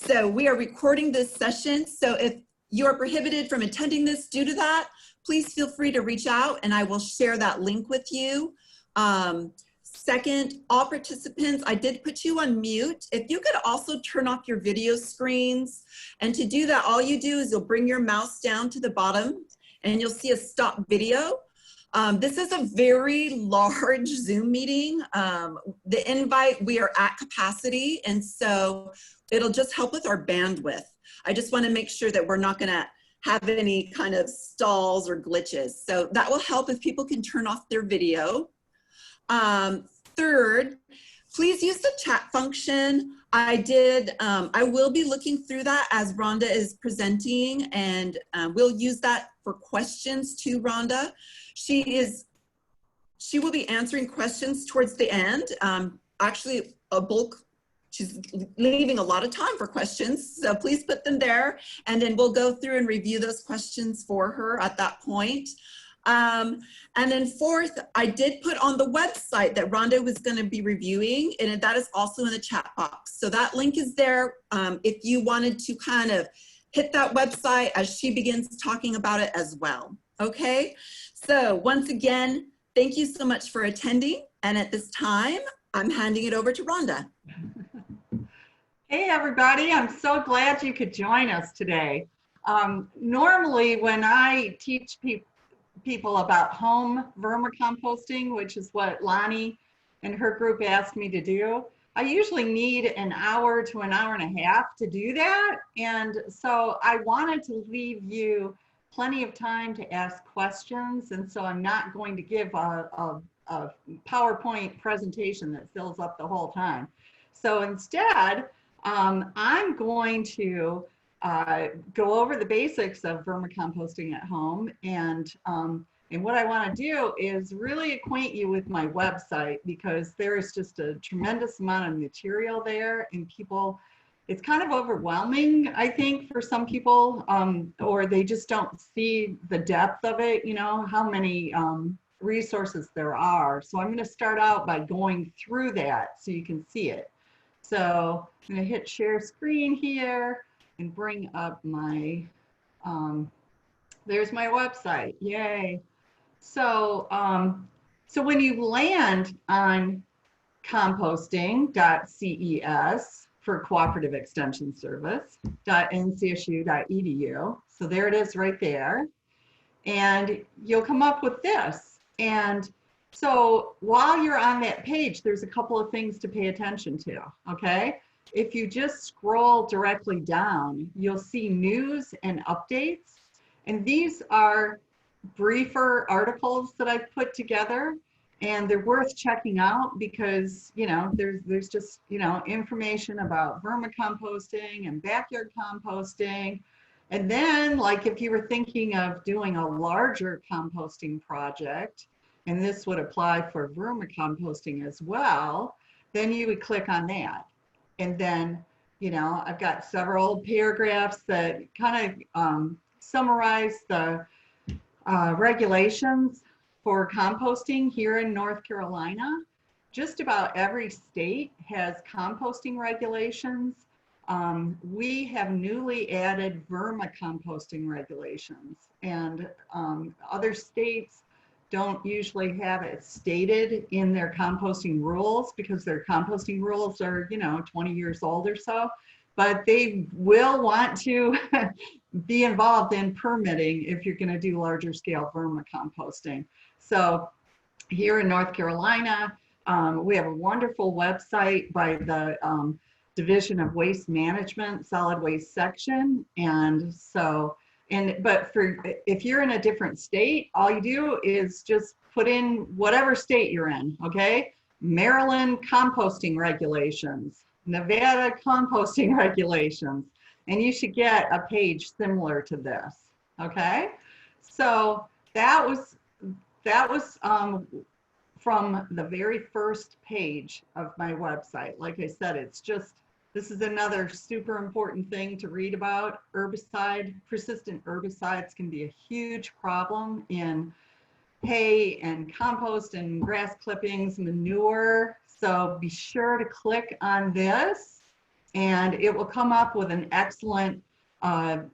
So we are recording this session. So if you are prohibited from attending this due to that, please feel free to reach out and I will share that link with you. Second, all participants, I did put you on mute. If you could also turn off your video screens. And to do that, all you do is you'll bring your mouse down to the bottom and you'll see a stop video. This is a very large Zoom meeting. The invite, we are at capacity, and so it'll just help with our bandwidth. I just want to make sure that we're not going to have any kind of stalls or glitches. So that will help if people can turn off their video. Third, please use the chat function. I will be looking through that as Rhonda is presenting, and we'll use that for questions to Rhonda. She will be answering questions towards the end. Actually, she's leaving a lot of time for questions, so please put them there, and then we'll go through and review those questions for her at that point. And then fourth, I did put on the website that Rhonda was going to be reviewing, and that is also in the chat box. So that link is there if you wanted to kind of hit that website as she begins talking about it as well. Okay, so once again, thank you so much for attending. And at this time, I'm handing it over to Rhonda. Hey everybody, I'm so glad you could join us today. Normally when I teach people about home vermicomposting, which is what Lonnie and her group asked me to do, I usually need an hour to an hour and a half to do that. And so I wanted to leave you plenty of time to ask questions. And so I'm not going to give a PowerPoint presentation that fills up the whole time. So instead, I'm going to go over the basics of vermicomposting at home, and what I want to do is really acquaint you with my website, because there is just a tremendous amount of material there, and people, it's kind of overwhelming, I think, for some people, or they just don't see the depth of it, you know, how many resources there are. So I'm going to start out by going through that so you can see it. So I'm going to hit share screen here and bring up my, there's my website, yay. So, so when you land on composting.ces for Cooperative Extension Service, .ncsu.edu, so there it is right there, and you'll come up with this. And so while you're on that page, there's a couple of things to pay attention to, okay? If you just scroll directly down, you'll see news and updates. And these are briefer articles that I've put together, and they're worth checking out because, you know, there's just, you know, information about vermicomposting and backyard composting. And then, like, if you were thinking of doing a larger composting project, and this would apply for vermicomposting as well, then you would click on that. And then, you know, I've got several paragraphs that kind of summarize the regulations for composting here in North Carolina. Just about every state has composting regulations. We have newly added vermicomposting regulations, and other states don't usually have it stated in their composting rules because their composting rules are, you know, 20 years old or so, but they will want to be involved in permitting if you're going to do larger scale vermicomposting. So here in North Carolina, we have a wonderful website by the Division of Waste Management, Solid Waste Section. And so, but if you're in a different state, all you do is just put in whatever state you're in, okay? Maryland composting regulations, Nevada composting regulations, and you should get a page similar to this, okay? So that was from the very first page of my website. Like I said, it's just, this is another super important thing to read about. Persistent herbicides can be a huge problem in hay and compost and grass clippings, manure. So be sure to click on this and it will come up with an excellent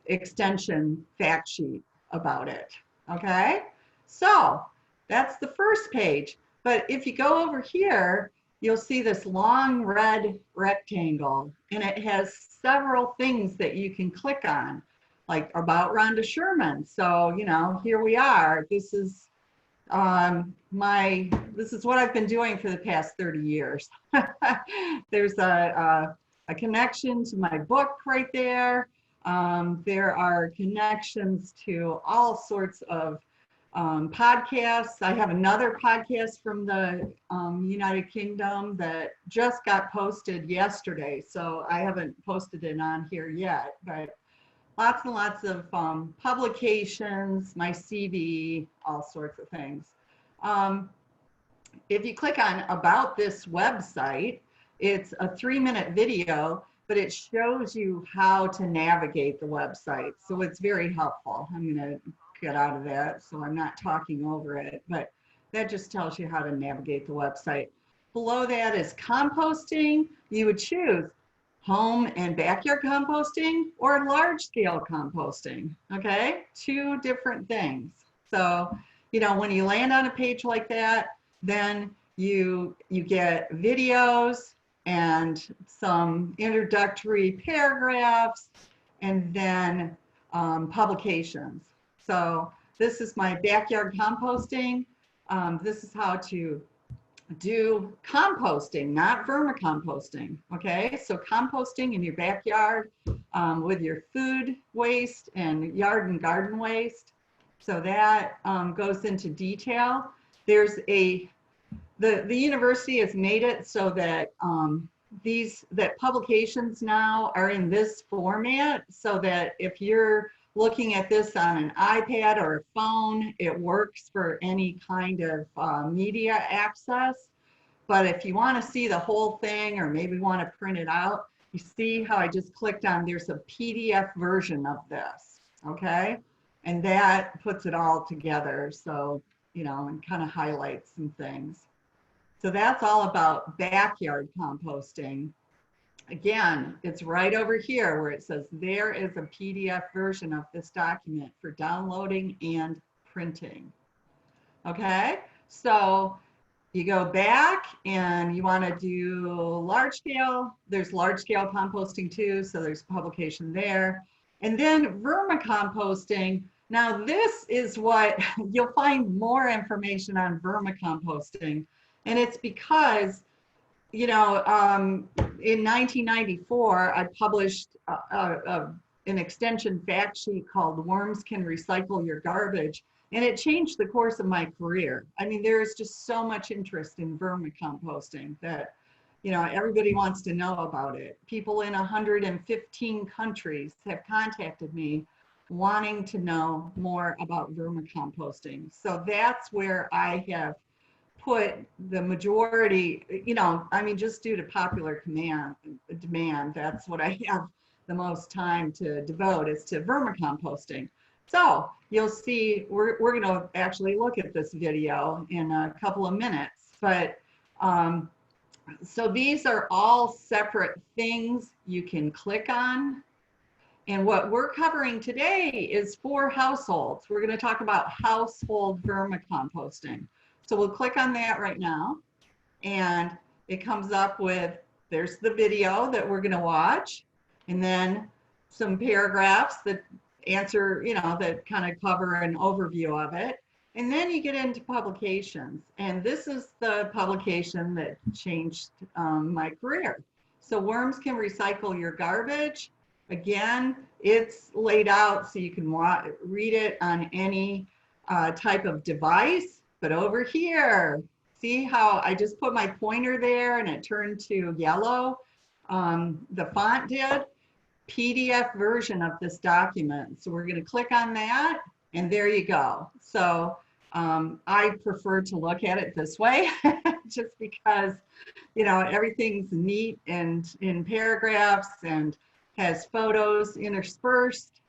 extension fact sheet about it. Okay, so that's the first page. But if you go over here, you'll see this long red rectangle, and it has several things that you can click on, like about Rhonda Sherman. So, you know, here we are. This is this is what I've been doing for the past 30 years. There's a connection to my book right there. There are connections to all sorts of podcasts. I have another podcast from the United Kingdom that just got posted yesterday, so I haven't posted it on here yet, but lots and lots of publications, my CV, all sorts of things. If you click on About This Website, it's a 3-minute video, but it shows you how to navigate the website. So it's very helpful. I'm going to get out of that so I'm not talking over it, but that just tells you how to navigate the website. Below that is composting. You would choose home and backyard composting or large scale composting. Okay, 2 different things. So, you know, when you land on a page like that, then you get videos and some introductory paragraphs, and then publications. So this is my backyard composting. This is how to do composting, not vermicomposting. Okay, so composting in your backyard with your food waste and yard and garden waste. So that goes into detail. There's the university has made it so that that publications now are in this format, so that if you're looking at this on an iPad or a phone, it works for any kind of media access. But if you want to see the whole thing, or maybe want to print it out, you see how I just clicked on, there's a PDF version of this, okay? And that puts it all together, so, you know, and kind of highlights some things. So that's all about backyard composting. Again, it's right over here where it says there is a PDF version of this document for downloading and printing. Okay, so you go back and you want to do large scale. There's large scale composting too, so there's publication there. And then vermicomposting. Now this is what you'll find more information on vermicomposting. And it's because, you know, in 1994, I published an extension fact sheet called Worms Can Recycle Your Garbage, and it changed the course of my career. I mean, there is just so much interest in vermicomposting that, you know, everybody wants to know about it. People in 115 countries have contacted me wanting to know more about vermicomposting. So that's where I have put the majority, you know, I mean, just due to popular demand, that's what I have the most time to devote is to vermicomposting. So you'll see, we're going to actually look at this video in a couple of minutes, but so these are all separate things you can click on. And what we're covering today is for households. We're going to talk about household vermicomposting. So we'll click on that right now, and it comes up with, there's the video that we're going to watch, and then some paragraphs that answer, you know, that kind of cover an overview of it. And then you get into publications, and this is the publication that changed my career. So Worms Can Recycle Your Garbage. Again, it's laid out so you can read it on any type of device. But over here, see how I just put my pointer there and it turned to yellow? The font did. PDF version of this document. So we're going to click on that, and there you go. So I prefer to look at it this way just because, you know, everything's neat and in paragraphs and has photos interspersed.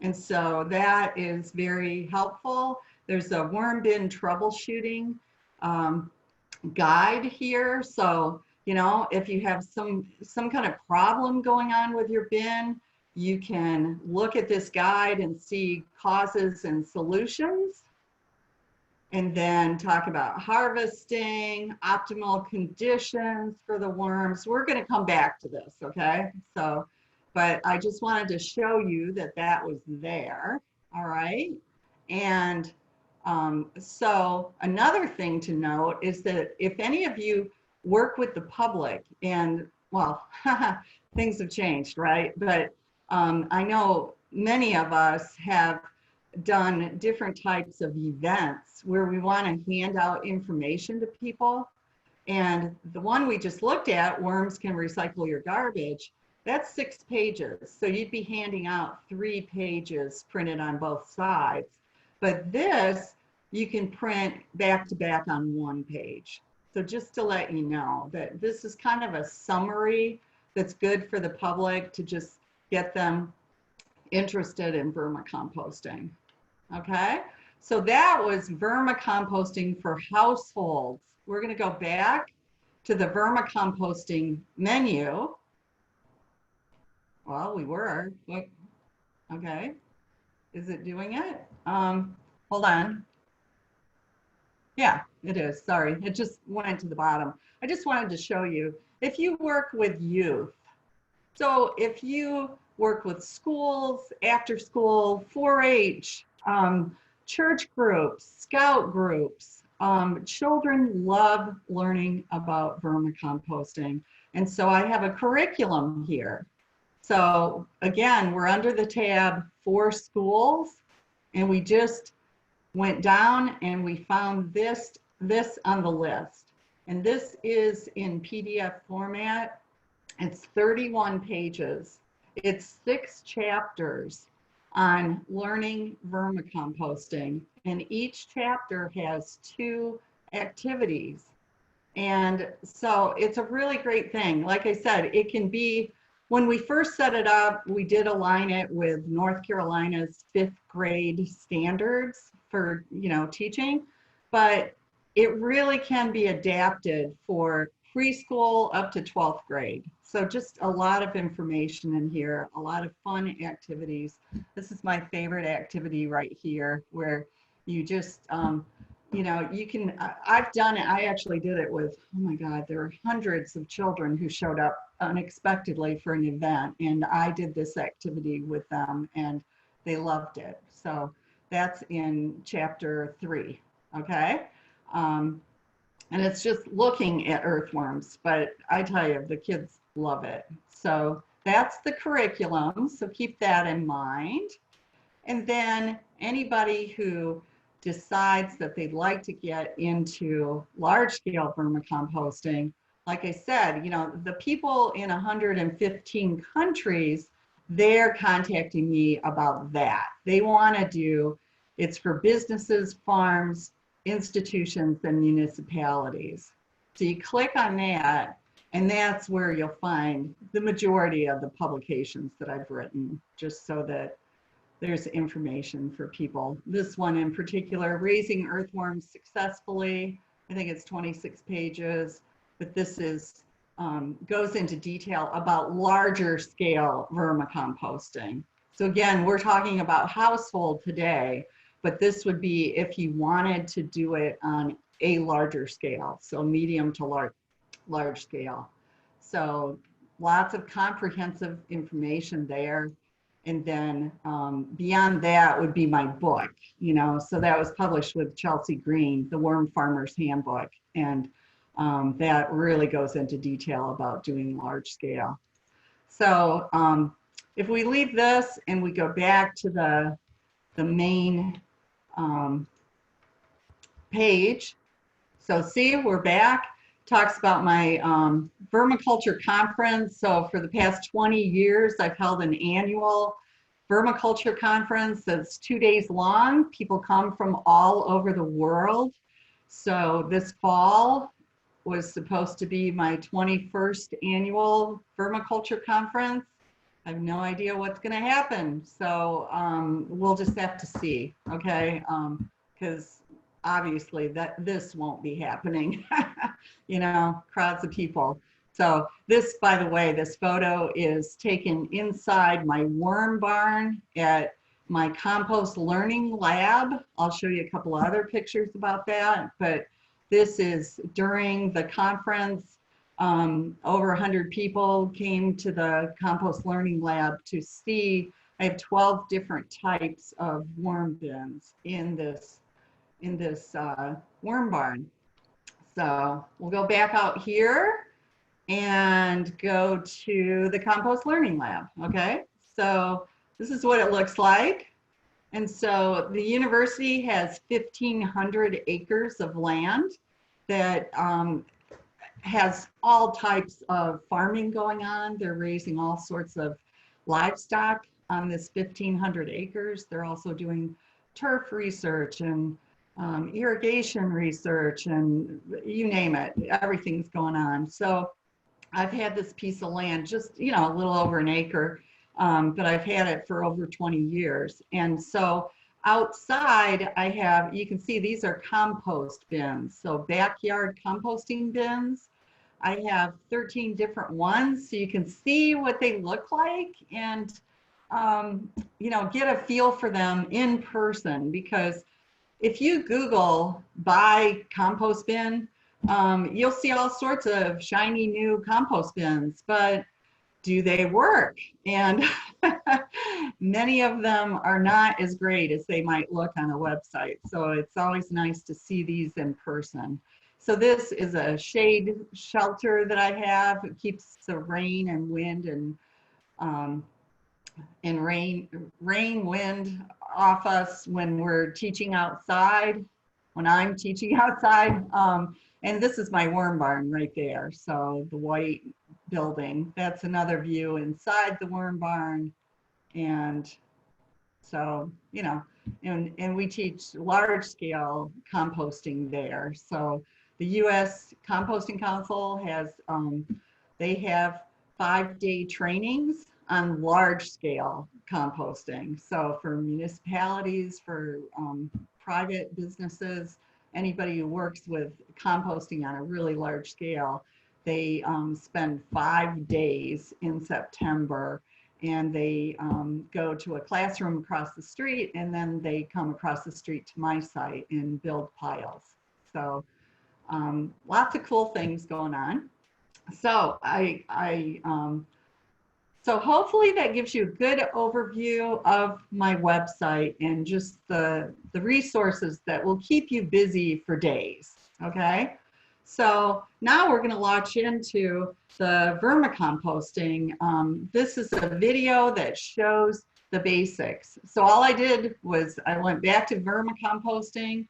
And so that is very helpful. There's a worm bin troubleshooting guide here. So You know, if you have some kind of problem going on with your bin, you can look at this guide and see causes and solutions, and then talk about harvesting, optimal conditions for the worms. We're going to come back to this, okay? So, but I just wanted to show you that that was there, all right? And so another thing to note is that if any of you work with the public, and well, things have changed, right? But I know many of us have done different types of events where we want to hand out information to people. And the one we just looked at, Worms Can Recycle Your Garbage, that's 6 pages. So you'd be handing out 3 pages printed on both sides. But this, you can print back to back on 1 page. So just to let you know that this is kind of a summary that's good for the public to just get them interested in vermicomposting. Okay, so that was vermicomposting for households. We're going to go back to the vermicomposting menu. Well, we were. Okay, is it doing it? Hold on. Yeah, it is. Sorry, it just went to the bottom. I just wanted to show you, if you work with youth, so if you work with schools, after school, 4-H, church groups, scout groups, children love learning about vermicomposting. And so I have a curriculum here. So again, we're under the tab for schools, and we just went down and we found this on the list. And this is in PDF format. It's 31 pages. It's 6 chapters on learning vermicomposting, and each chapter has 2 activities. And so it's a really great thing. Like I said, it can be, when we first set it up, we did align it with North Carolina's 5th grade standards for, you know, teaching, but it really can be adapted for preschool up to 12th grade. So just a lot of information in here, a lot of fun activities. This is my favorite activity right here, where you just, you know, you can, I've done it, I actually did it with, oh my God, there were hundreds of children who showed up unexpectedly for an event, and I did this activity with them and they loved it. So that's in chapter 3, okay? And it's just looking at earthworms, but I tell you, the kids love it. So that's the curriculum, so keep that in mind. And then anybody who decides that they'd like to get into large-scale vermicomposting, like I said, you know, the people in 115 countries, they're contacting me about that. They want to do, it's for businesses, farms, institutions, and municipalities. So you click on that, and that's where you'll find the majority of the publications that I've written, just so that there's information for people. This one in particular, Raising Earthworms Successfully, I think it's 26 pages, but this is goes into detail about larger scale vermicomposting. So again, we're talking about household today, but this would be if you wanted to do it on a larger scale, so medium to large scale. So lots of comprehensive information there. And then beyond that would be my book, you know, so that was published with Chelsea Green, The Worm Farmer's Handbook. And that really goes into detail about doing large scale. So if we leave this and we go back to the main page, so see, we're back. Talks about my vermiculture conference. So for the past 20 years, I've held an annual vermiculture conference that's 2 days long. People come from all over the world. So this fall was supposed to be my 21st annual vermiculture conference. I have no idea what's going to happen. So we'll just have to see, okay? Because obviously this won't be happening, you know, crowds of people. So this, by the way, this photo is taken inside my worm barn at my compost learning lab. I'll show you a couple of other pictures about that, but this is during the conference. Over 100 people came to the compost learning lab to see. I have 12 different types of worm bins in this worm barn. So we'll go back out here and go to the compost learning lab. Okay, so this is what it looks like. And so the university has 1,500 acres of land that has all types of farming going on. They're raising all sorts of livestock on this 1,500 acres. They're also doing turf research and irrigation research and you name it, everything's going on. So I've had this piece of land, just, you know, a little over an acre, but I've had it for over 20 years. And so outside I have, you can see these are compost bins. So backyard composting bins. I have 13 different ones, so you can see what they look like and, you know, get a feel for them in person, because if you Google buy compost bin, you'll see all sorts of shiny new compost bins, but do they work? And many of them are not as great as they might look on a website. So it's always nice to see these in person. So this is a shade shelter that I have. It keeps the rain and wind and wind off us when we're teaching outside, when I'm teaching outside. And this is my worm barn right there. So the white building, that's another view inside the worm barn. And so, you know, and we teach large scale composting there. So the U.S. Composting Council has, they have 5-day trainings on large scale composting. So for municipalities, for private businesses, anybody who works with composting on a really large scale, they spend 5 days in September, and they go to a classroom across the street, and then they come across the street to my site and build piles. So lots of cool things going on. So so hopefully that gives you a good overview of my website and just the resources that will keep you busy for days, okay? So now we're gonna launch into the vermicomposting. This is a video that shows the basics. So all I did was I went back to vermicomposting.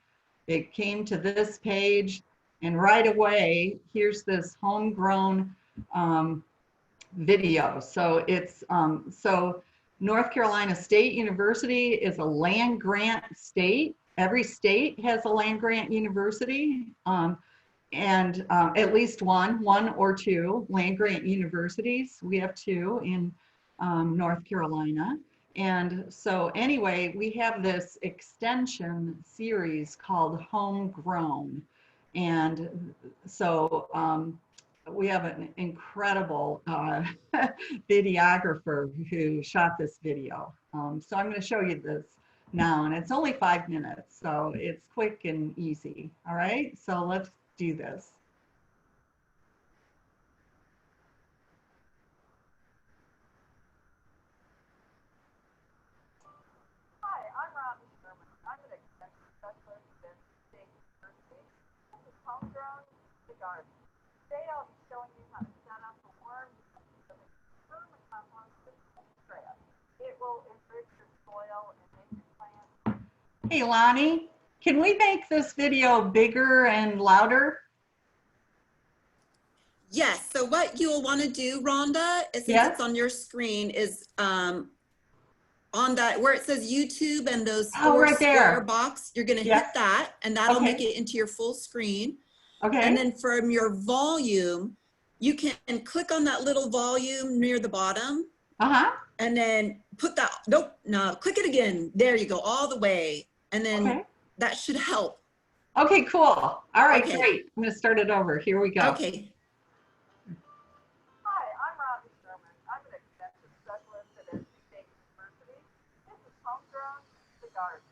It came to this page, and right away, here's this homegrown video. So it's, so North Carolina State University is a land grant state. Every state has a land grant university, and at least one or two land grant universities. We have 2 in North Carolina. And so anyway, we have this extension series called Homegrown. And so we have an incredible videographer who shot this video. So I'm going to show you this now, and it's only 5 minutes, so it's quick and easy. All right, so let's do this. Hi, I'm Rhonda Sherman. I'm an extension specialist at State University. This is Homegrown the Garden. Today I'll be showing you how to set up a worm vermicompost trail. It will enrich your soil and make your plants. Hey, Lonnie, can we make this video bigger and louder? Yes, so what you'll want to do, Rhonda, is since it's on your screen, is on that where it says YouTube and those 4 right square there. box, you're going to hit that, and that'll make it into your full screen. Okay. And then from your volume, you can click on that little volume near the bottom. And then put that, no, click it again. There you go, all the way. And then that should help. Okay, cool. All right, great. I'm going to start it over. Here we go. Hi, Okay. garden.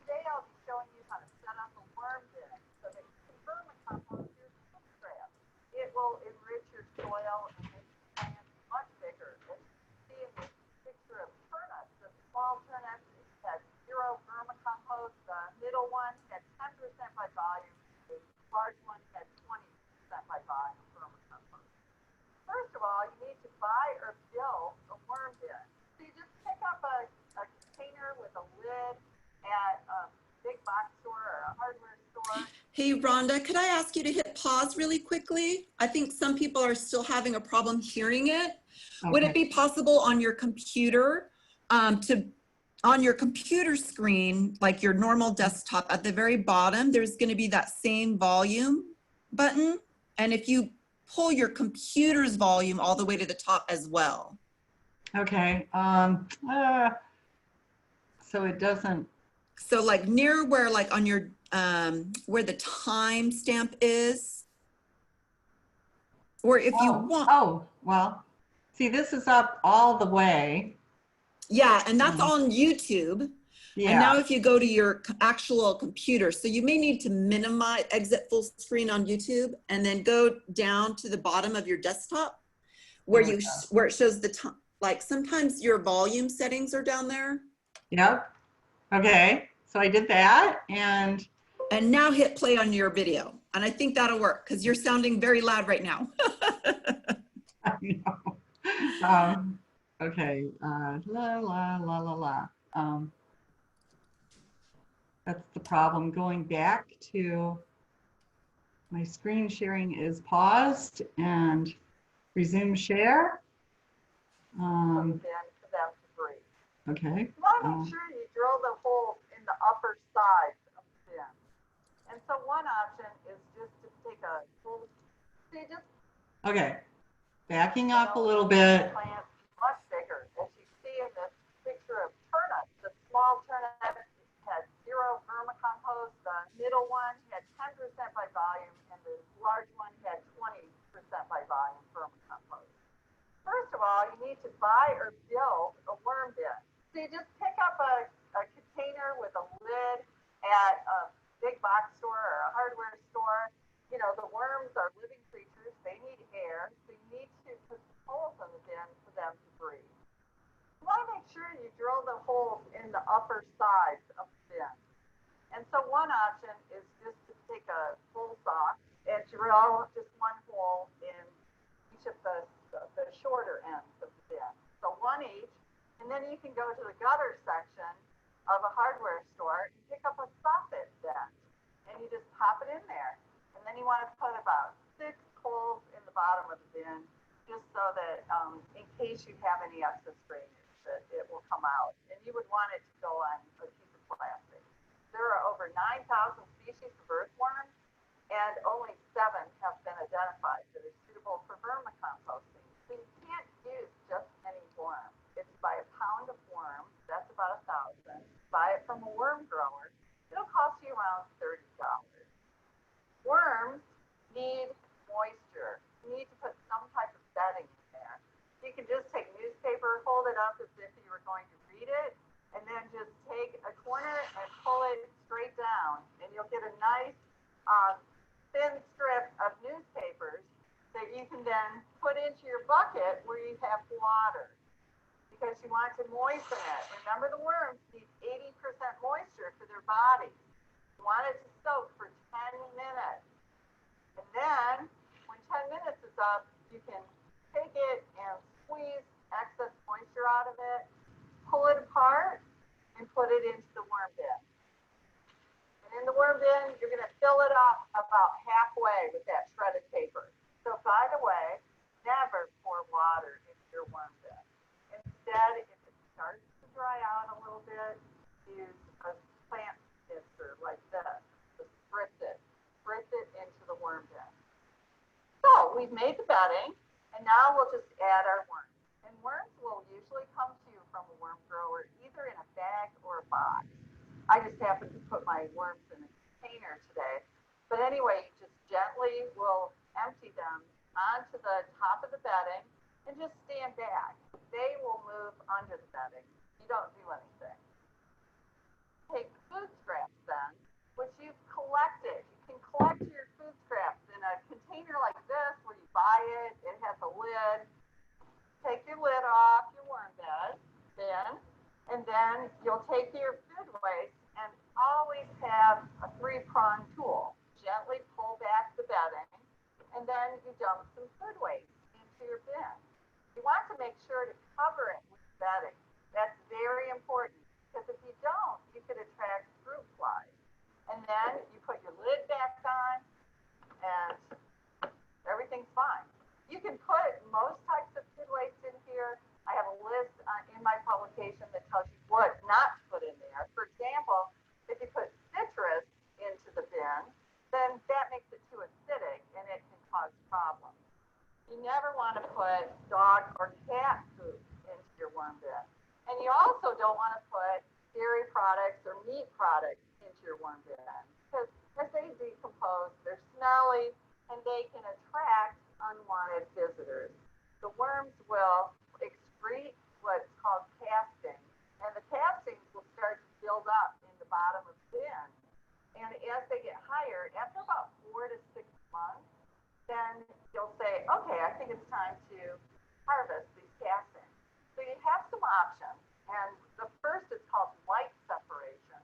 Today I'll be showing you how to set up a worm bin so that you can vermicompost your food scrap. It will enrich your soil and make your plants much bigger. As you can see in this picture of turnips, the small turnips had 0 vermicompost. The middle one had 10% by volume. The large one had 20% by volume vermicompost. First of all, you need to buy or build a worm bin. So you just pick up a container with a lid at a big box store or a hardware store. Hey, Rhonda, could I ask you to hit pause really quickly? I think some people are still having a problem hearing it. Okay. Would it be possible on your computer on your computer screen, like your normal desktop, at the very bottom, there's going to be that same volume button. And if you pull your computer's volume all the way to the top as well. Okay. So it doesn't. So like near where, like on your, where the time stamp is, or if you want. Oh, well, see, this is up all the way. Yeah, and that's on YouTube. Yeah. And now if you go to your actual computer, so you may need to minimize, exit full screen on YouTube, and then go down to the bottom of your desktop where where it shows the time. Like sometimes your volume settings are down there. Yep. Okay. So I did that, and now hit play on your video. And I think that'll work because you're sounding very loud right now. I know. Okay. La la la la la. That's the problem. Going back to my screen sharing is paused and resume share. Bin for them to breathe. Okay. You want to make sure you drill the holes in the upper sides of the bin. And so one option is just to take a full, see, just Okay. Backing up a little bit. plants much bigger. As you see in this picture of turnips, the small turnip had 0 vermicompost. The middle one had 10% by volume, and the large one had 20% by volume vermicompost. First of all, you need to buy or build a worm bin. So you just pick up a container with a lid at a big box store or a hardware store. You know, the worms are living creatures. They need air. So you need to put holes in the bin for them to breathe. You want to make sure you drill the holes in the upper sides of the bin. And so one option is just to take a full saw and drill just one hole in each of the shorter ends of the bin. So one each, and then you can go to the gutter section of a hardware store and pick up a soffit vent, and you just pop it in there. And then you want to put about 6 holes in the bottom of the bin, just so that in case you have any excess drainage, that it will come out. And you would want it to go on a piece of plastic. There are over 9,000 species of earthworms, and only 7 have been identified that are suitable for vermicomposting. So you can't use just any worm. It's by a pound of worm, that's about 1,000. Buy it from a worm grower, it'll cost you around $30. Worms need moisture. You need to put some type of bedding in there. You can just take newspaper, hold it up as if you were going to read it, and then just take a corner and pull it straight down, and you'll get a nice thin strip of newspapers that you can then put into your bucket where you have water, because you want to moisten it. Remember, the worms need 80% moisture for their bodies. You want it to soak for 10 minutes. And then when 10 minutes is up, you can take it and squeeze excess moisture out of it, pull it apart, and put it into the worm bin. And in the worm bin, you're going to fill it up about halfway with that shredded paper. So by the way, never pour water into your worm bin. Instead, if it starts to dry out a little bit, use a plant mixer like this to spritz it into the worm bin. So we've made the bedding, and now we'll just add our worms. And worms will usually come to you from a worm grower, either in a bag or a box. I just happen to put my worms in a container today. But anyway, you just gently will empty them onto the top of the bedding and just stand back. They will move under the bedding. You don't do anything. take food scraps then, which you've collected. You can collect your food scraps in a container like this where you buy it. It has a lid. Take your lid off your worm bed bin, and then you'll take your food waste and always have a 3-pronged tool. Gently pull back the bedding, and then you dump some food waste into your bin. You want to make sure to cover it with bedding. That's very important, because if you don't, you could attract fruit flies. And then you put your lid back on, and everything's fine. You can put most types of food waste in here. I have a list in my publication that tells you what not to put in there. For example, if you put citrus into the bin, then that makes it too acidic and it can cause problems. You never want to put dog or cat food into your worm bin. And you also don't want to put dairy products or meat products into your worm bin, because as they decompose, they're smelly and they can attract unwanted visitors. The worms will excrete what's called casting, and the castings will start to build up in the bottom of the bin. And as they get higher, after about 4 to 6 months, then you'll say, okay, I think it's time to harvest these castings. So you have some options, and the first is called light separation.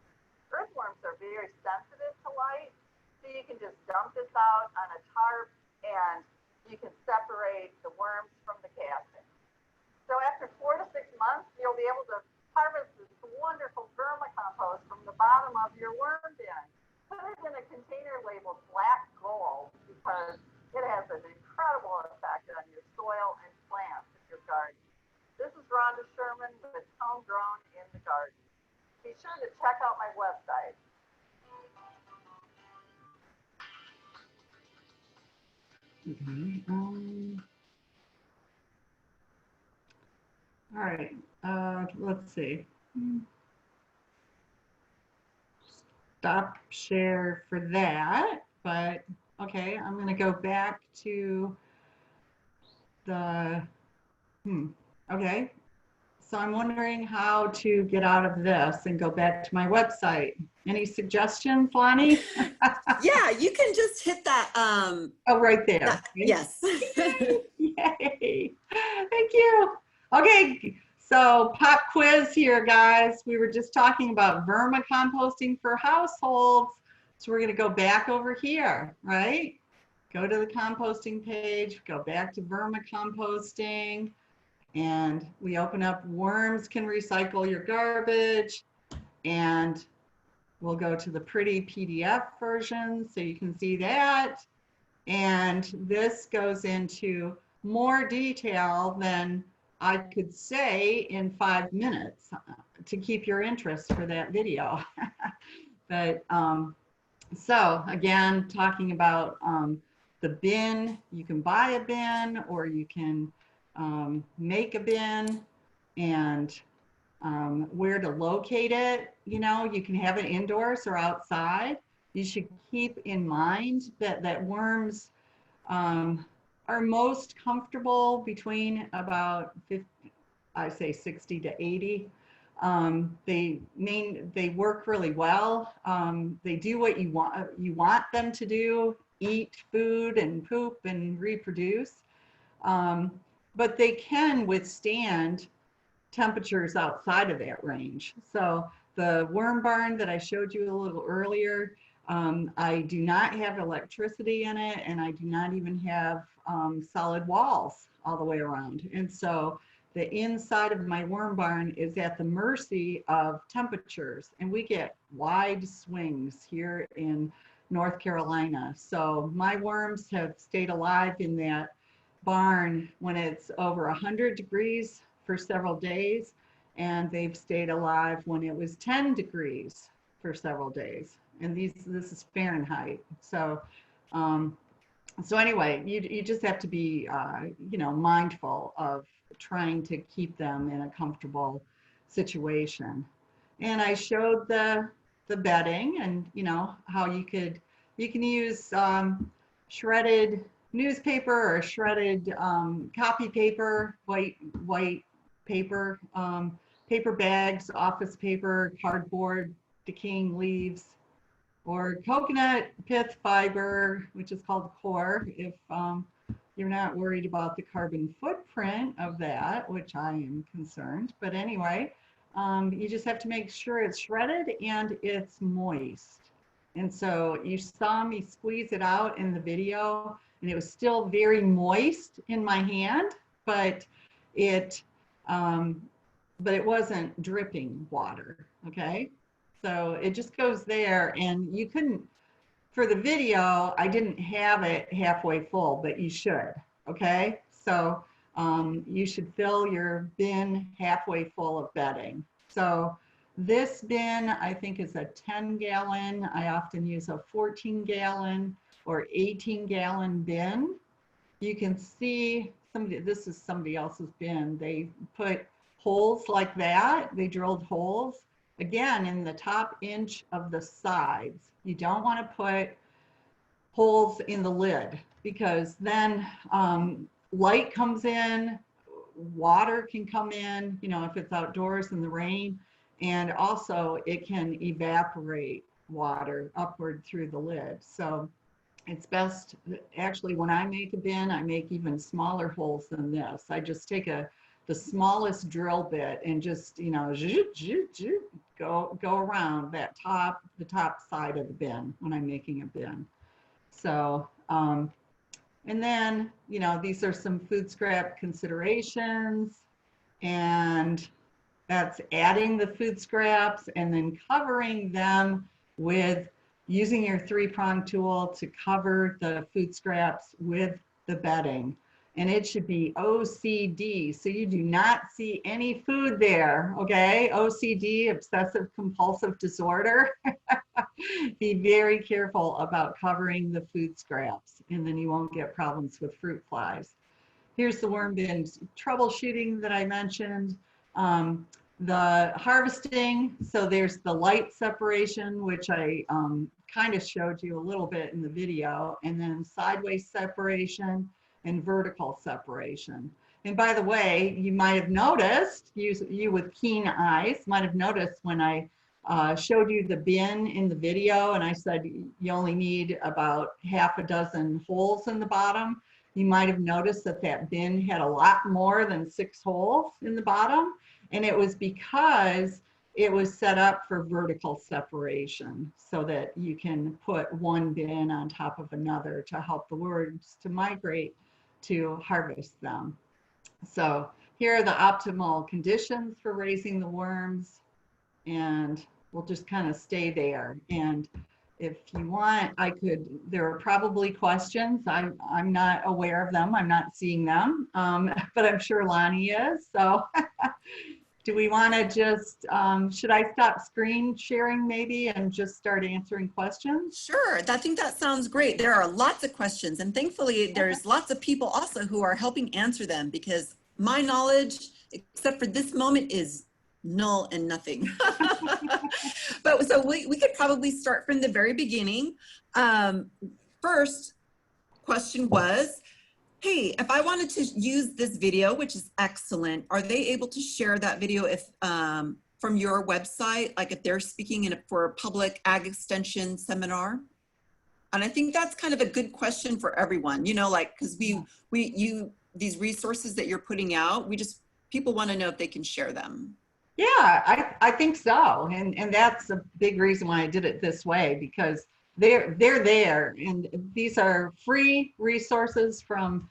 Earthworms are very sensitive to light, so you can just dump this out on a tarp and you can separate the worms from the casting. So after 4 to 6 months, you'll be able to harvest this wonderful vermicompost from the bottom of your worm bin. Put it in a container labeled black gold, because it has an incredible effect on your soil and plants in your garden. This is Rhonda Sherman with Homegrown in the Garden. Be sure to check out my website. All right, let's see. Stop share for that, but okay, I'm going to go back to the, okay. So I'm wondering how to get out of this and go back to my website. Any suggestions, Lonnie? Yeah, you can just hit that. Oh, right there. Yes. Yay. Thank you. Okay, so pop quiz here, guys. We were just talking about vermicomposting for households. So we're going to go back over here, right? Go to the composting page, go back to vermicomposting, and we open up worms can recycle your garbage, and we'll go to the pretty PDF version so you can see that. And this goes into more detail than I could say in 5 minutes to keep your interest for that video. But so again, talking about the bin, you can buy a bin or you can make a bin, and where to locate it. You know, you can have it indoors or outside. You should keep in mind that worms are most comfortable between about 50, I say 60 to 80. They work really well. They do what you want them to do: eat food and poop and reproduce. But they can withstand temperatures outside of that range. So the worm barn that I showed you a little earlier, I do not have electricity in it, and I do not even have solid walls all the way around. And so the inside of my worm barn is at the mercy of temperatures, and we get wide swings here in North Carolina. So my worms have stayed alive in that barn when it's over 100 degrees for several days, and they've stayed alive when it was 10 degrees for several days. And this is Fahrenheit. So so anyway, you just have to be you know, mindful of trying to keep them in a comfortable situation. And I showed the bedding, and you know how you can use shredded newspaper or shredded copy paper, white paper, paper bags, office paper, cardboard, decaying leaves, or coconut pith fiber, which is called core, if you're not worried about the carbon footprint of that, which I am concerned. But anyway, you just have to make sure it's shredded and it's moist. And so you saw me squeeze it out in the video, and it was still very moist in my hand, but it wasn't dripping water, okay? So it just goes there, and you couldn't, for the video, I didn't have it halfway full, but you should, okay? So you should fill your bin halfway full of bedding. So this bin, I think, is a 10-gallon. I often use a 14-gallon or 18-gallon bin. You can see this is somebody else's bin. They put holes like that. They drilled holes, again, in the top inch of the sides. You don't want to put holes in the lid, because then light comes in, water can come in, you know, if it's outdoors in the rain, and also it can evaporate water upward through the lid. So it's best, actually, when I make a bin, I make even smaller holes than this. I just take the smallest drill bit and just, you know, go around the top side of the bin when I'm making a bin. So, and then, you know, these are some food scrap considerations, and that's adding the food scraps and then covering them with using your 3-prong tool to cover the food scraps with the bedding. And it should be OCD, so you do not see any food there, okay? OCD, obsessive compulsive disorder. Be very careful about covering the food scraps, and then you won't get problems with fruit flies. Here's the worm bin troubleshooting that I mentioned. The harvesting, so there's the light separation, which I kind of showed you a little bit in the video, and then sideways separation and vertical separation. And by the way, you might have noticed, you with keen eyes might have noticed when I showed you the bin in the video, and I said you only need about half a dozen holes in the bottom. You might have noticed that that bin had a lot more than 6 holes in the bottom, and it was because it was set up for vertical separation, so that you can put one bin on top of another to help the worms to migrate to harvest them. So here are the optimal conditions for raising the worms, and we'll just kind of stay there. And if you want, there are probably questions. I'm not aware of them. I'm not seeing them, but I'm sure Lonnie is. So do we want to just, should I stop screen sharing maybe and just start answering questions? Sure, I think that sounds great. There are lots of questions, and thankfully there's lots of people also who are helping answer them, because my knowledge, except for this moment, is null and nothing. But so we could probably start from the very beginning. First question was, hey, if I wanted to use this video, which is excellent, are they able to share that video if from your website, like if they're speaking for a public ag extension seminar? And I think that's kind of a good question for everyone, you know, like, because these resources that you're putting out, people want to know if they can share them. Yeah, I think so. And that's a big reason why I did it this way, because they're there. And these are free resources from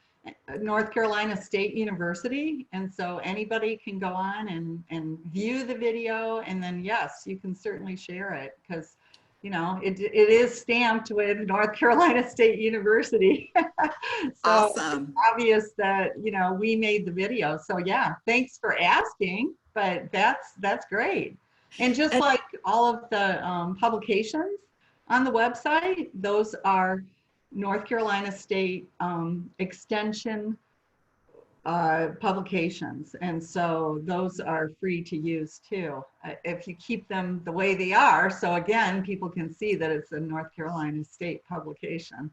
North Carolina State University. And so anybody can go on and view the video. And then, yes, you can certainly share it, because, you know, it is stamped with North Carolina State University. So awesome. It's obvious that, you know, we made the video. So yeah, thanks for asking. But that's great. And just like all of the publications on the website, those are North Carolina State Extension publications. And so those are free to use too, if you keep them the way they are. So again, people can see that it's a North Carolina State publication.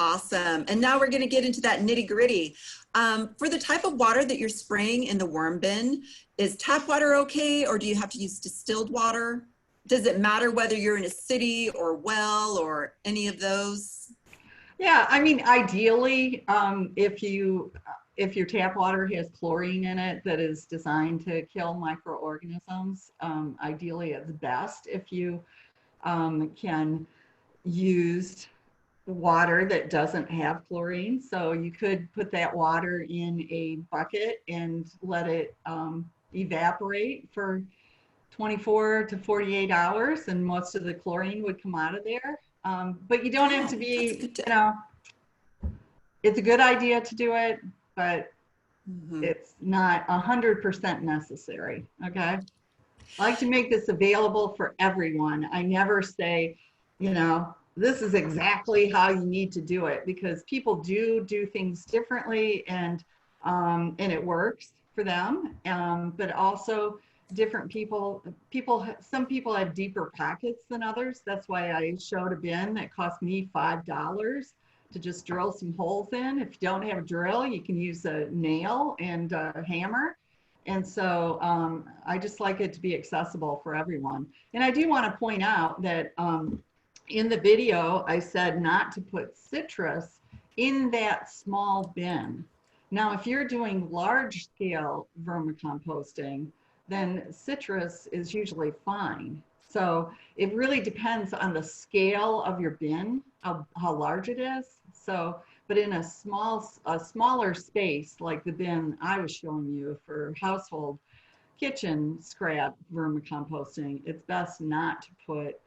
Awesome. And now we're going to get into that nitty gritty. For the type of water that you're spraying in the worm bin, is tap water okay, or do you have to use distilled water? does it matter whether you're in a city or well or any of those? Yeah, I mean, ideally, if your tap water has chlorine in it that is designed to kill microorganisms, ideally it's best if you can use water that doesn't have chlorine. So you could put that water in a bucket and let it evaporate for 24 to 48 hours, and most of the chlorine would come out of there. But you don't have to be, you know, it's a good idea to do it, but it's not 100% necessary, okay? I like to make this available for everyone. I never say, you know, this is exactly how you need to do it, because people do things differently, and it works for them. But also different people, some people have deeper pockets than others. That's why I showed a bin that cost me $5 to just drill some holes in. If you don't have a drill, you can use a nail and a hammer. And so I just like it to be accessible for everyone. And I do want to point out that in the video, I said not to put citrus in that small bin. Now, if you're doing large scale vermicomposting, then citrus is usually fine. So it really depends on the scale of your bin, how large it is. So, but in a smaller space, like the bin I was showing you for household kitchen scrap vermicomposting, it's best not to put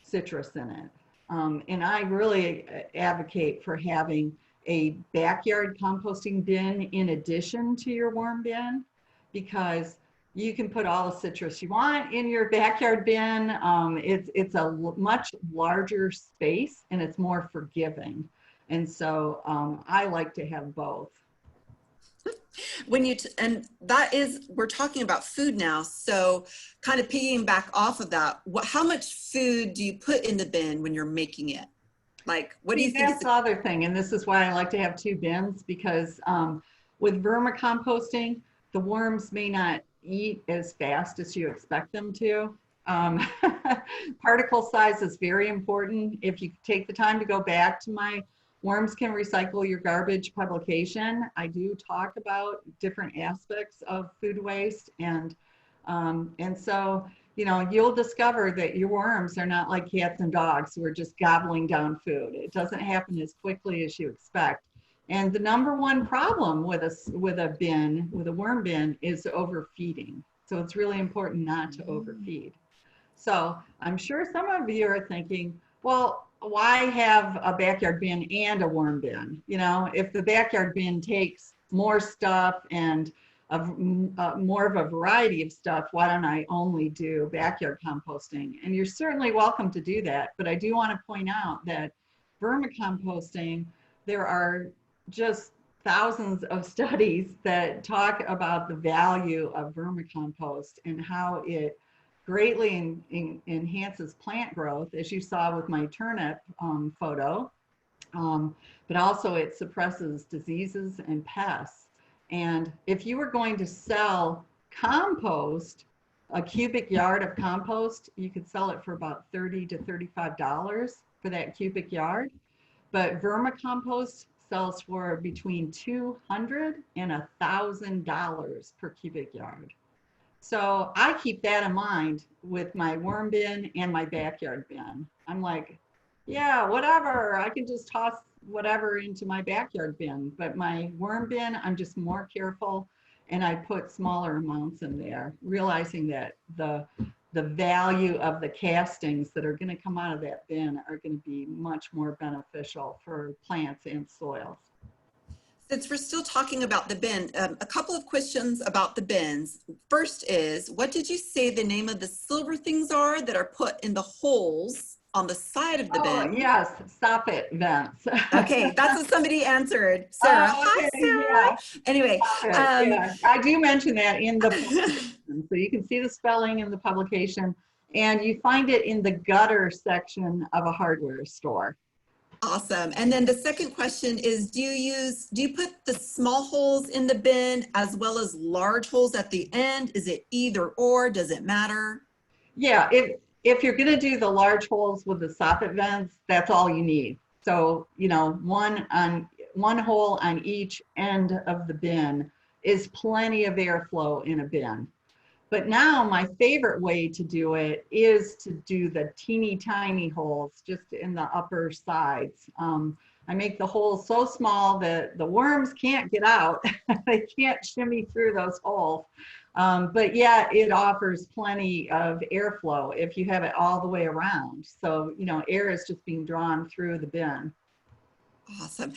citrus in it. And I really advocate for having a backyard composting bin in addition to your worm bin, because you can put all the citrus you want in your backyard bin. It's a much larger space and it's more forgiving. And so I like to have both. And that is, we're talking about food now. So kind of piggyback off of that, how much food do you put in the bin when you're making it? Like, what do you think? That's the other thing. And this is why I like to have two bins, because with vermicomposting, the worms may not eat as fast as you expect them to. Particle size is very important. If you take the time to go back to my Worms Can Recycle Your Garbage publication, I do talk about different aspects of food waste. And so, you know, you'll discover that your worms are not like cats and dogs who are just gobbling down food. It doesn't happen as quickly as you expect. And the number one problem with a worm bin is overfeeding. So it's really important not to overfeed. So I'm sure some of you are thinking, well, why have a backyard bin and a worm bin? You know, if the backyard bin takes more stuff and more of a variety of stuff, why don't I only do backyard composting? And you're certainly welcome to do that. But I do want to point out that vermicomposting, there are just thousands of studies that talk about the value of vermicompost and how it greatly enhances plant growth, as you saw with my turnip photo, but also it suppresses diseases and pests. And if you were going to sell compost, a cubic yard of compost, you could sell it for about $30 to $35 for that cubic yard. But vermicompost sells for between $200 and $1,000 per cubic yard. So I keep that in mind with my worm bin and my backyard bin. I'm like, yeah, whatever, I can just toss whatever into my backyard bin. But my worm bin, I'm just more careful, and I put smaller amounts in there, realizing that the value of the castings that are going to come out of that bin are going to be much more beneficial for plants and soils. Since we're still talking about the bin, a couple of questions about the bins. First is, what did you say the name of the silver things are that are put in the holes on the side of the bin? Yes, stop it vents. Okay, that's what somebody answered. Sarah. Okay, Hi, Sarah. Yeah. Anyway. Yeah. I do mention that in the publication. So you can see the spelling in the publication, and you find it in the gutter section of a hardware store. Awesome. And then the second question is, do you put the small holes in the bin as well as large holes at the end? Is it either or? Does it matter? Yeah, if you're going to do the large holes with the soffit vents, that's all you need. So, you know, one hole on each end of the bin is plenty of airflow in a bin. But now my favorite way to do it is to do the teeny tiny holes just in the upper sides. I make the holes so small that the worms can't get out. They can't shimmy through those holes. But yet it offers plenty of airflow if you have it all the way around. So, you know, air is just being drawn through the bin. Awesome.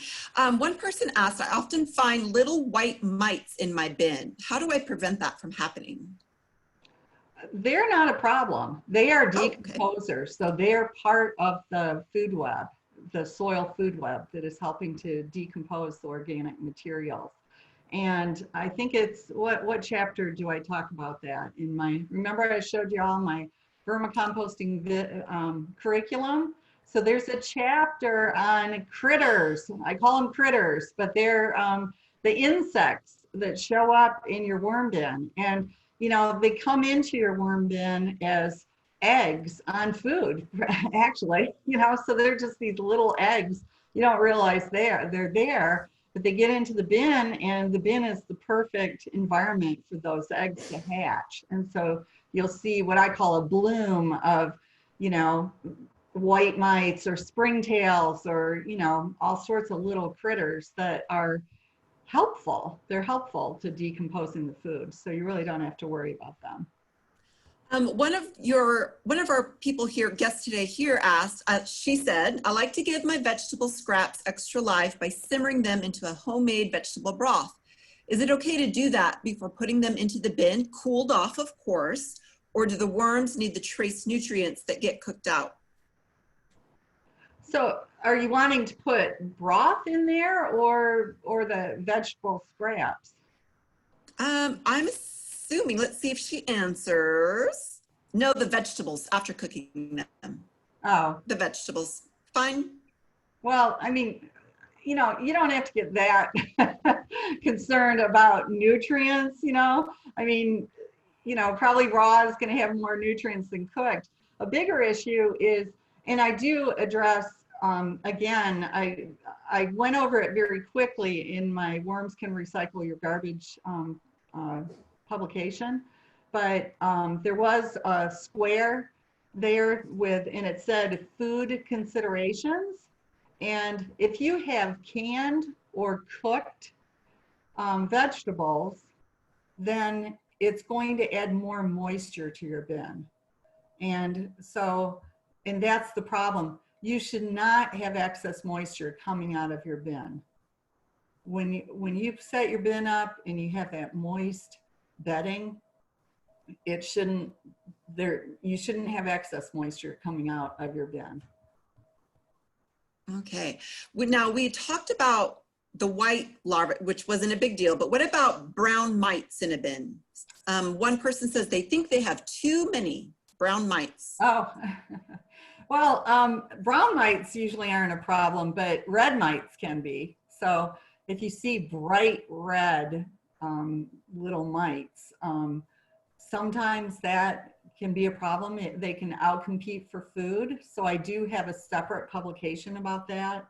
One person asked, I often find little white mites in my bin. How do I prevent that from happening? They're not a problem. They are Oh, okay. decomposers. So they're part of the food web, the soil food web that is helping to decompose the organic materials. And I think it's, what chapter do I talk about that in my, remember I showed you all my vermicomposting curriculum? So there's a chapter on critters. I call them critters, but they're the insects that show up in your worm bin. And you know, they come into your worm bin as eggs on food, actually, you know, so they're just these little eggs. You don't realize they're there, but they get into the bin, and the bin is the perfect environment for those eggs to hatch. And so you'll see what I call a bloom of, you know, white mites or springtails or, you know, all sorts of little critters that are helpful. They're helpful to decomposing the food, so you really don't have to worry about them. One of our people here, guests today here asked, she said, I like to give my vegetable scraps extra life by simmering them into a homemade vegetable broth. Is it okay to do that before putting them into the bin, cooled off, of course, or do the worms need the trace nutrients that get cooked out? So are you wanting to put broth in there or the vegetable scraps? I'm assuming, let's see if she answers. No, the vegetables after cooking them. Oh. The vegetables, fine. Well, I mean, you know, you don't have to get that concerned about nutrients, you know. I mean, you know, probably raw is going to have more nutrients than cooked. A bigger issue is, and I do address, again, I went over it very quickly in my Worms Can Recycle Your Garbage publication, but there was a square there with, and it said food considerations. And if you have canned or cooked vegetables, then it's going to add more moisture to your bin. And so, and that's the problem. You should not have excess moisture coming out of your bin. When you set your bin up and you have that moist bedding, it shouldn't, you shouldn't have excess moisture coming out of your bin. Okay. Now we talked about the white larvae, which wasn't a big deal, but what about brown mites in a bin? One person says they think they have too many brown mites. Oh, well, brown mites usually aren't a problem, but red mites can be. So if you see bright red little mites, sometimes that can be a problem. They can outcompete for food. So I do have a separate publication about that.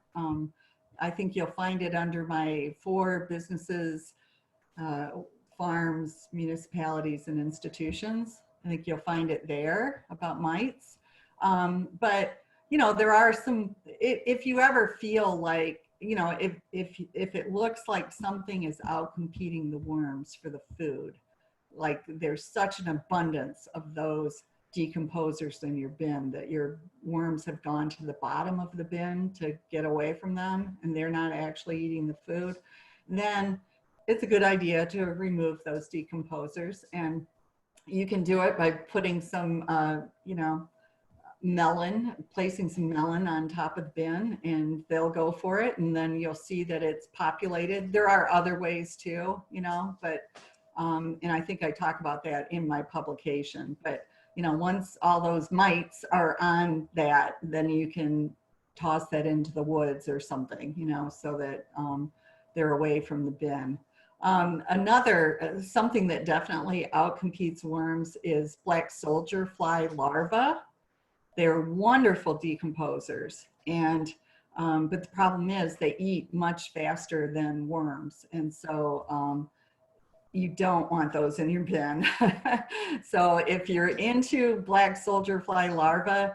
I think you'll find it under my 4 businesses, farms, municipalities, and institutions. I think you'll find it there about mites. But, you know, there are some, if you ever feel like, you know, if it looks like something is outcompeting the worms for the food, like there's such an abundance of those decomposers in your bin that your worms have gone to the bottom of the bin to get away from them and they're not actually eating the food, then it's a good idea to remove those decomposers. And you can do it by putting some, you know, placing some melon on top of the bin, and they'll go for it. And then you'll see that it's populated. There are other ways too, you know, but, and I think I talk about that in my publication, but you know, once all those mites are on that, then you can toss that into the woods or something, you know, so that they're away from the bin. Something that definitely outcompetes worms is black soldier fly larvae. They're wonderful decomposers. And but the problem is they eat much faster than worms. And so you don't want those in your bin. So if you're into black soldier fly larvae,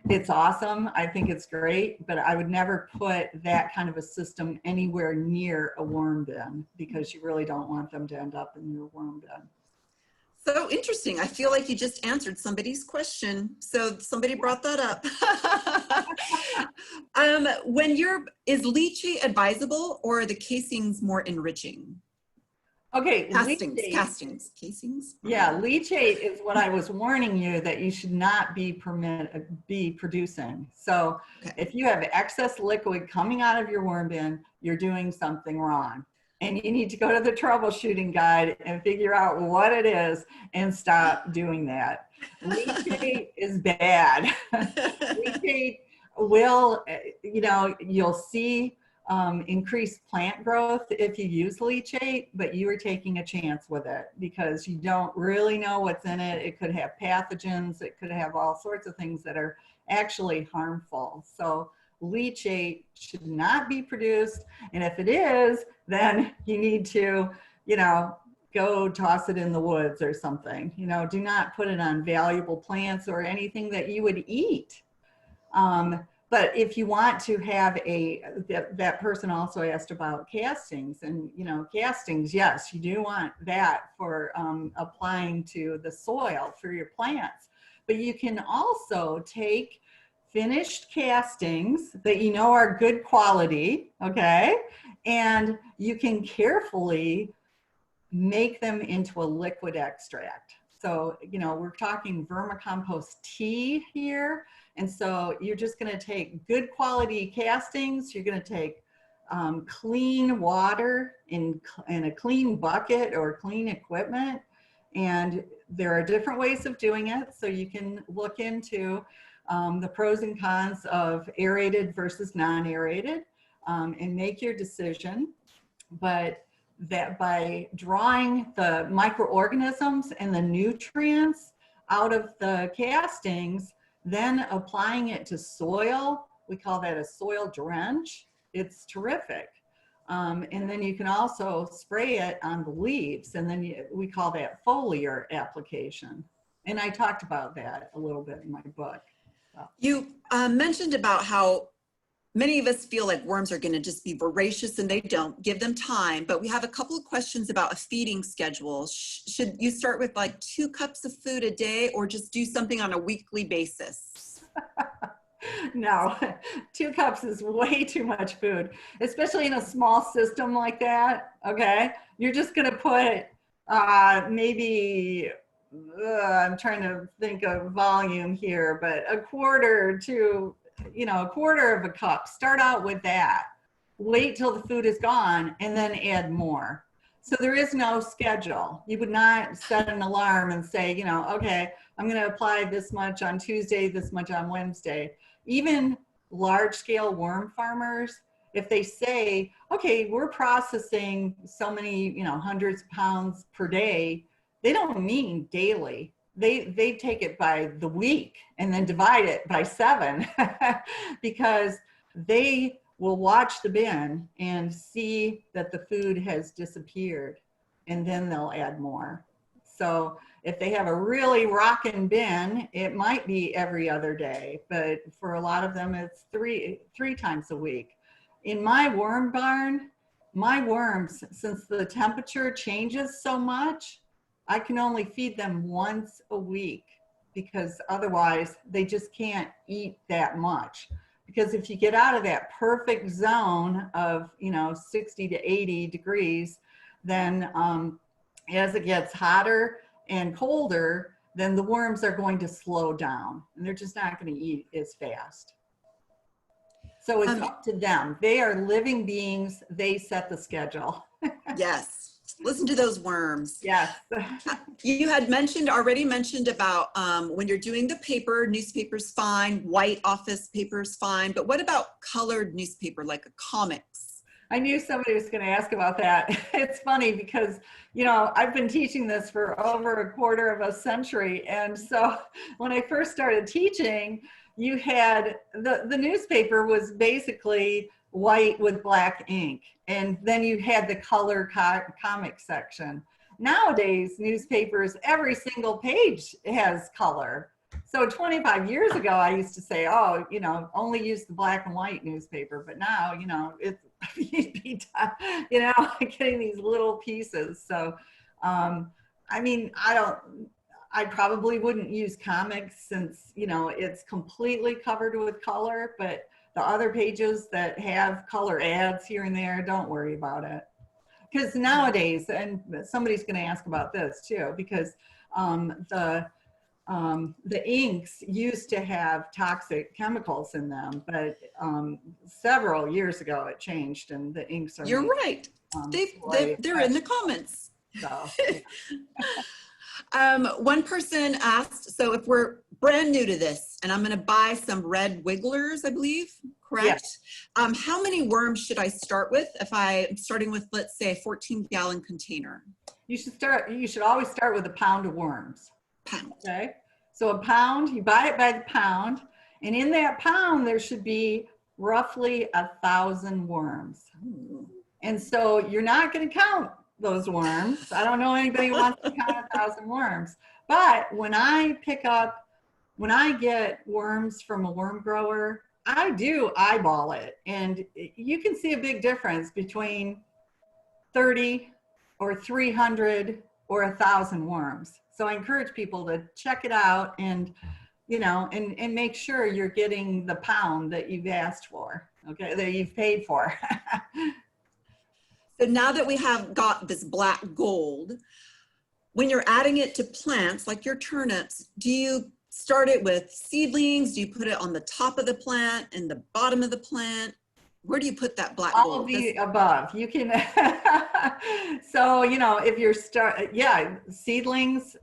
it's awesome. I think it's great, but I would never put that kind of a system anywhere near a worm bin because you really don't want them to end up in your worm bin. So interesting. I feel like you just answered somebody's question. So somebody brought that up. Is leachate advisable, or are the casings more enriching? Okay, Casings. Yeah, leachate is what I was warning you that you should not be producing. So if you have excess liquid coming out of your worm bin, you're doing something wrong. And you need to go to the troubleshooting guide and figure out what it is and stop doing that. Leachate is bad. Leachate will, you'll see increased plant growth if you use leachate, but you are taking a chance with it because you don't really know what's in it. It could have pathogens. It could have all sorts of things that are actually harmful. So leachate should not be produced. And if it is, then you need to, go toss it in the woods or something. Do not put it on valuable plants or anything that you would eat. But if you want to have that person also asked about castings, and castings, yes, you do want that for applying to the soil for your plants. But you can also take finished castings that are good quality, okay? And you can carefully make them into a liquid extract. So, we're talking vermicompost tea here. And so you're just going to take good quality castings. You're going to take clean water in a clean bucket or clean equipment. And there are different ways of doing it. So you can look into the pros and cons of aerated versus non-aerated and make your decision. But that by drawing the microorganisms and the nutrients out of the castings, then applying it to soil, we call that a soil drench. It's terrific. And then you can also spray it on the leaves, and then we call that foliar application. And I talked about that a little bit in my book. So. You mentioned about how many of us feel like worms are going to just be voracious, and they don't. Give them time. But we have a couple of questions about a feeding schedule. Should you start with like 2 cups of food a day, or just do something on a weekly basis? No, 2 cups is way too much food, especially in a small system like that. Okay, you're just going to put maybe I'm trying to think of volume here, but a quarter to a quarter of a cup. Start out with that. Wait till the food is gone and then add more. So there is no schedule. You would not set an alarm and say, okay, I'm going to apply this much on Tuesday, this much on Wednesday. Even large scale worm farmers, if they say, okay, we're processing so many, hundreds of pounds per day, they don't mean daily. They take it by the week and then divide it by 7 because they will watch the bin and see that the food has disappeared, and then they'll add more. So if they have a really rockin' bin, it might be every other day, but for a lot of them, it's three times a week. In my worm barn, my worms, since the temperature changes so much, I can only feed them once a week because otherwise they just can't eat that much. Because if you get out of that perfect zone of, 60 to 80 degrees, then as it gets hotter and colder, then the worms are going to slow down and they're just not going to eat as fast. So it's up to them. They are living beings. They set the schedule. Yes. Listen to those worms. Yes. You had already mentioned about when you're doing the paper, newspaper's fine, white office paper's fine, but what about colored newspaper, like a comics? I knew somebody was going to ask about that. It's funny because, you know, I've been teaching this for over a quarter of a century. And so when I first started teaching, you had the newspaper was basically white with black ink. And then you had the color comic section. Nowadays, newspapers, every single page has color. So 25 years ago, I used to say, oh, you know, only use the black and white newspaper. But now, you know, it's, you know, getting these little pieces. So, I mean, I probably wouldn't use comics since, you know, it's completely covered with color, but the other pages that have color ads here and there, don't worry about it. Because nowadays, and somebody's going to ask about this too, because the inks used to have toxic chemicals in them, but several years ago it changed, and the inks are. You're right. They're in the comments. So, one person asked, so if we're brand new to this and I'm going to buy some red wigglers, I believe, correct? Yes. How many worms should I start with if I'm starting with, let's say, a 14-gallon container? You should always start with a pound of worms. Pound. Okay. So a pound, you buy it by the pound, and in that pound there should be roughly 1,000 worms. Ooh. And so you're not going to count those worms. I don't know anybody who wants to count 1,000 worms. But when I get worms from a worm grower, I do eyeball it. And you can see a big difference between 30 or 300 or 1,000 worms. So I encourage people to check it out and, you know, and make sure you're getting the pound that you've asked for, okay, that you've paid for. So now that we have got this black gold, when you're adding it to plants like your turnips, do you start it with seedlings? Do you put it on the top of the plant and the bottom of the plant? Where do you put that black gold? All of the above. You can, so, you know, if you're seedlings,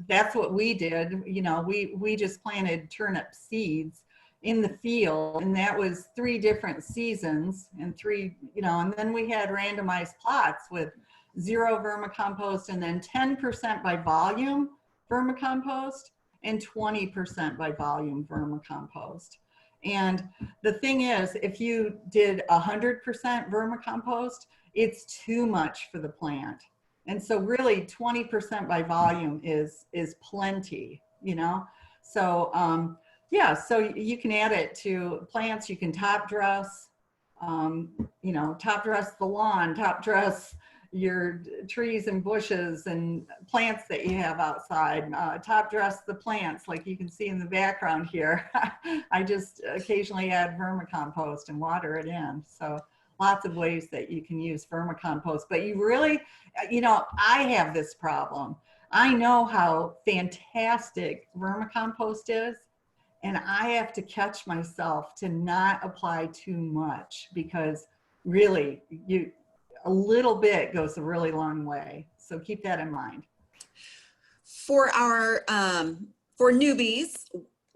that's what we did. You know, we just planted turnip seeds in the field, and that was 3 different seasons and 3, you know, and then we had randomized plots with 0 vermicompost and then 10% by volume vermicompost and 20% by volume vermicompost. And the thing is, if you did 100% vermicompost, it's too much for the plant. And so really 20% by volume is plenty, you know? So yeah, so you can add it to plants. You can top dress, you know, top dress the lawn, top dress your trees and bushes and plants that you have outside, top dress the plants like you can see in the background here. I just occasionally add vermicompost and water it in. So lots of ways that you can use vermicompost, but you really, you know, I have this problem. I know how fantastic vermicompost is, and I have to catch myself to not apply too much, because really a little bit goes a really long way. So keep that in mind. For our, for newbies,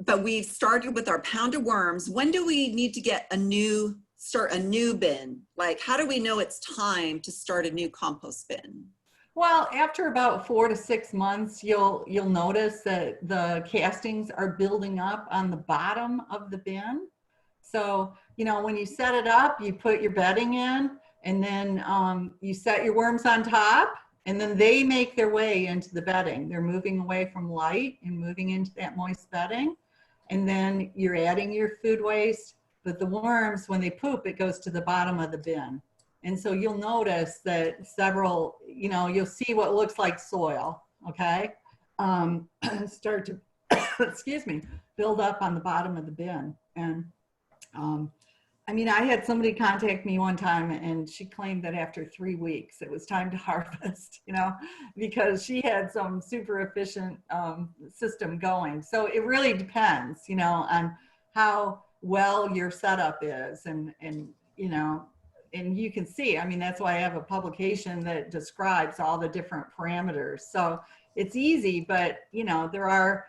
but we've started with our pound of worms, when do we need to start a new bin? Like, how do we know it's time to start a new compost bin? Well, after about 4 to 6 months, you'll notice that the castings are building up on the bottom of the bin. So, you know, when you set it up, you put your bedding in, and then you set your worms on top, and then they make their way into the bedding. They're moving away from light and moving into that moist bedding. And then you're adding your food waste, but the worms, when they poop, it goes to the bottom of the bin. And so you'll notice that several, you know, you'll see what looks like soil, okay? Start to, excuse me, build up on the bottom of the bin. And I mean, I had somebody contact me one time, and she claimed that after 3 weeks, it was time to harvest, you know, because she had some super efficient system going. So it really depends, you know, on how well your setup is, and you know, and you can see, I mean, that's why I have a publication that describes all the different parameters. So it's easy, but, you know, there are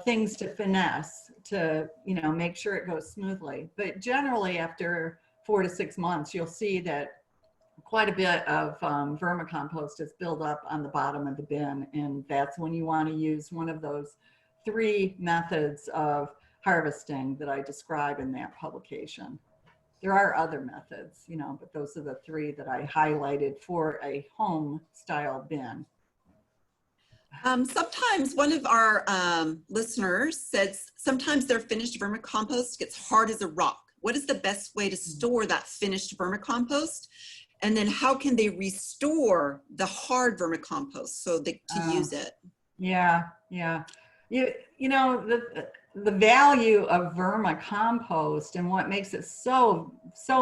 things to finesse to, you know, make sure it goes smoothly. But generally after 4 to 6 months, you'll see that quite a bit of vermicompost is built up on the bottom of the bin. And that's when you want to use one of those 3 methods of harvesting that I describe in that publication. There are other methods, you know, but those are the 3 that I highlighted for a home style bin. Sometimes one of our listeners says sometimes their finished vermicompost gets hard as a rock. What is the best way to store that finished vermicompost? And then how can they restore the hard vermicompost to use it? Yeah. You know, the value of vermicompost and what makes it so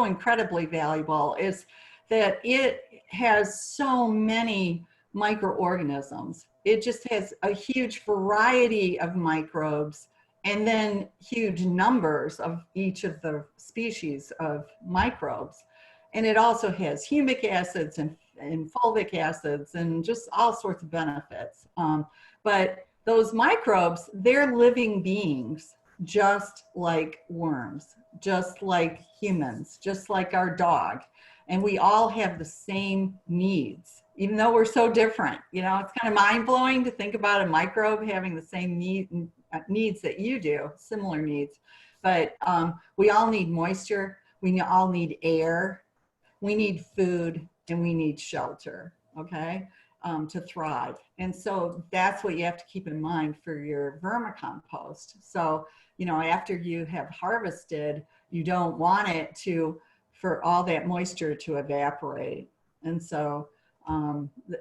incredibly valuable is that it has so many microorganisms. It just has a huge variety of microbes and then huge numbers of each of the species of microbes. And it also has humic acids and fulvic acids and just all sorts of benefits. But those microbes, they're living beings, just like worms, just like humans, just like our dog. And we all have the same needs, even though we're so different. You know, it's kind of mind-blowing to think about a microbe having the same needs that you do, similar needs. But we all need moisture, we all need air, we need food, and we need shelter, okay, to thrive. And so that's what you have to keep in mind for your vermicompost. So, you know, after you have harvested, you don't want it for all that moisture to evaporate. And so,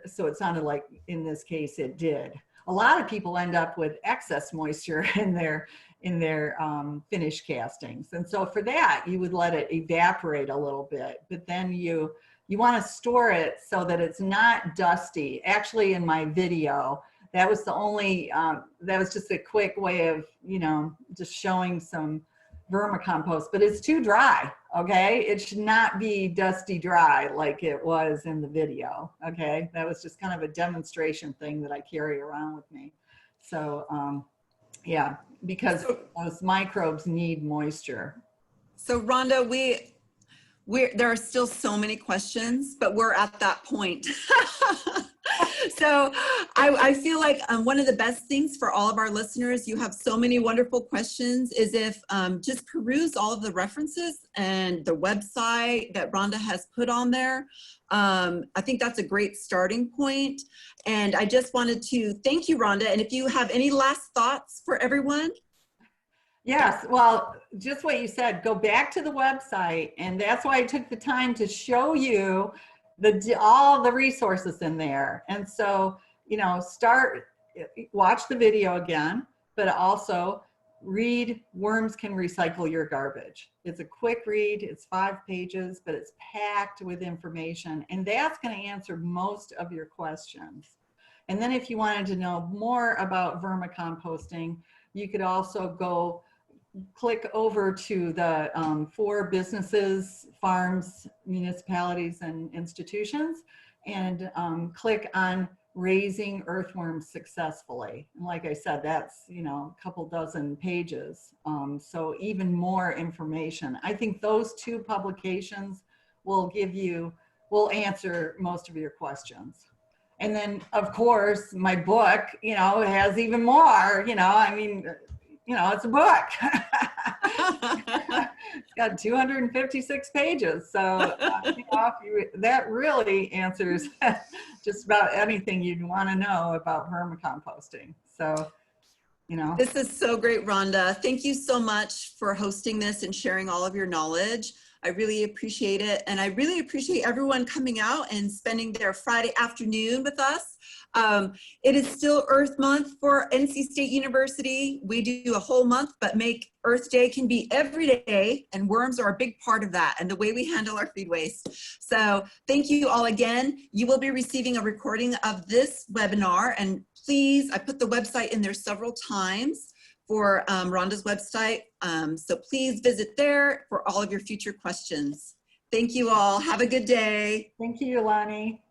so it sounded like in this case it did. A lot of people end up with excess moisture in their finished castings. And so for that, you would let it evaporate a little bit, but then you want to store it so that it's not dusty. Actually, in my video, that was the only, that was just a quick way of, you know, just showing some vermicompost, but it's too dry, okay? It should not be dusty dry like it was in the video, okay? That was just kind of a demonstration thing that I carry around with me. So, yeah, because those microbes need moisture. So Rhonda, there are still so many questions, but we're at that point. So I feel like one of the best things for all of our listeners, you have so many wonderful questions, is if just peruse all of the references and the website that Rhonda has put on there. I think that's a great starting point. And I just wanted to thank you, Rhonda. And if you have any last thoughts for everyone. Yes, well, just what you said, go back to the website, and that's why I took the time to show you all the resources in there. And so, you know, watch the video again, but also read Worms Can Recycle Your Garbage. It's a quick read, it's 5 pages, but it's packed with information, and that's going to answer most of your questions. And then if you wanted to know more about vermicomposting, you could also click over to the 4 businesses, farms, municipalities, and institutions, and click on Raising Earthworms Successfully. And like I said, that's, you know, a couple dozen pages. So even more information. I think those 2 publications will answer most of your questions. And then, of course, my book, you know, has even more, you know, I mean, you know, it's a book. It's got 256 pages. So you know, that really answers just about anything you'd want to know about vermicomposting. So, you know. This is so great, Rhonda. Thank you so much for hosting this and sharing all of your knowledge. I really appreciate it. And I really appreciate everyone coming out and spending their Friday afternoon with us. It is still Earth Month for NC State University. We do a whole month, but make Earth Day can be every day, and worms are a big part of that and the way we handle our food waste. So thank you all again. You will be receiving a recording of this webinar, and please, I put the website in there several times for Rhonda's website. So please visit there for all of your future questions. Thank you all. Have a good day. Thank you, Lonnie.